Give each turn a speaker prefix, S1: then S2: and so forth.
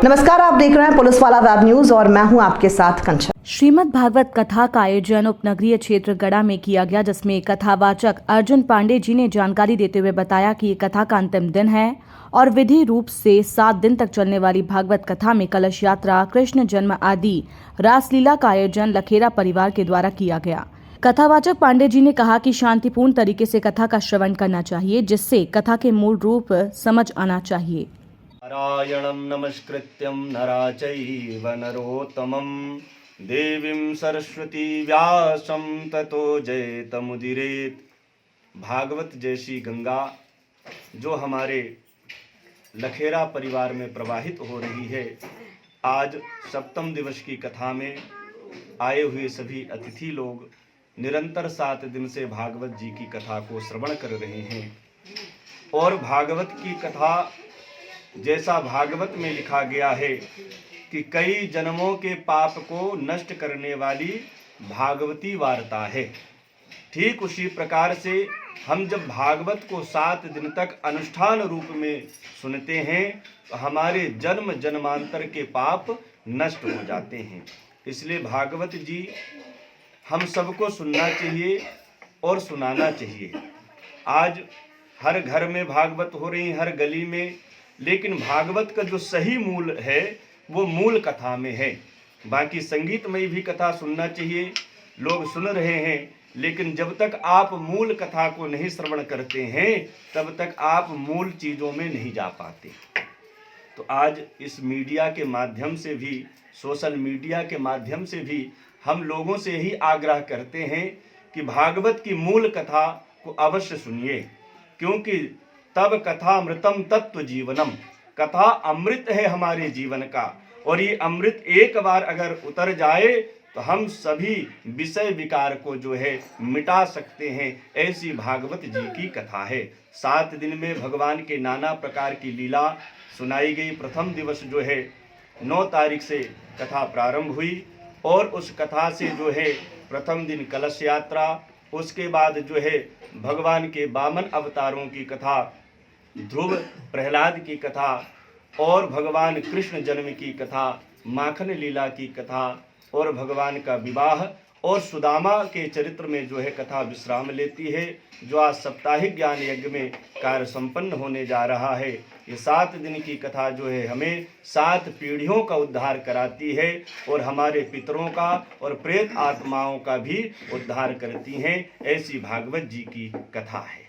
S1: नमस्कार, आप देख रहे हैं पुलिस वाला वेब न्यूज और मैं हूं आपके साथ कंचन।
S2: श्रीमद् भागवत कथा का आयोजन उपनगरीय क्षेत्र गड़ा में किया गया, जिसमें कथावाचक अर्जुन पांडे जी ने जानकारी देते हुए बताया कि ये कथा का अंतिम दिन है और विधि रूप से 7 दिन तक चलने वाली भागवत कथा में कलश यात्रा, कृष्ण जन्म आदि रासलीला का आयोजन लखेरा परिवार के द्वारा किया गया। कथावाचक पांडे जी ने कहा कि शांतिपूर्ण तरीके से कथा का श्रवण करना चाहिए, जिससे कथा के मूल रूप समझ आना चाहिए।
S3: नारायणं नमस्कृत्यं नरा चैव नरोत्तमं देवीं सरस्वती व्यासं ततो जयतमुदीरयेत्। भागवत जैसी गंगा जो हमारे लखेरा परिवार में प्रवाहित हो रही है, आज सप्तम दिवस की कथा में आए हुए सभी अतिथि लोग निरंतर 7 दिन से भागवत जी की कथा को श्रवण कर रहे हैं। और भागवत की कथा जैसा भागवत में लिखा गया है कि कई जन्मों के पाप को नष्ट करने वाली भागवती वार्ता है, ठीक उसी प्रकार से हम जब भागवत को 7 दिन तक अनुष्ठान रूप में सुनते हैं तो हमारे जन्म जन्मांतर के पाप नष्ट हो जाते हैं। इसलिए भागवत जी हम सबको सुनना चाहिए और सुनाना चाहिए। आज हर घर में भागवत हो रही, हर गली में, लेकिन भागवत का जो सही मूल है वो मूल कथा में है। बाकी संगीतमयी भी कथा सुनना चाहिए, लोग सुन रहे हैं, लेकिन जब तक आप मूल कथा को नहीं श्रवण करते हैं तब तक आप मूल चीज़ों में नहीं जा पाते। तो आज इस मीडिया के माध्यम से भी, सोशल मीडिया के माध्यम से भी हम लोगों से ही आग्रह करते हैं कि भागवत की मूल कथा को अवश्य सुनिए, क्योंकि तब कथा अमृतम तत्व जीवनम, कथा अमृत है हमारे जीवन का, और ये अमृत एक बार अगर उतर जाए तो हम सभी विषय विकार को जो है मिटा सकते हैं। ऐसी भागवत जी की कथा है। 7 दिन में भगवान के नाना प्रकार की लीला सुनाई गई। प्रथम दिवस जो है 9 तारीख से कथा प्रारंभ हुई और उस कथा से जो है प्रथम दिन कलश यात्रा, उसके बाद जो है भगवान के 52 अवतारों की कथा, ध्रुव प्रहलाद की कथा और भगवान कृष्ण जन्म की कथा, माखन लीला की कथा और भगवान का विवाह और सुदामा के चरित्र में जो है कथा विश्राम लेती है, जो आज साप्ताहिक ज्ञान यज्ञ में कार्य संपन्न होने जा रहा है। ये 7 दिन की कथा जो है हमें 7 पीढ़ियों का उद्धार कराती है और हमारे पितरों का और प्रेत आत्माओं का भी उद्धार करती हैं। ऐसी भागवत जी की कथा है।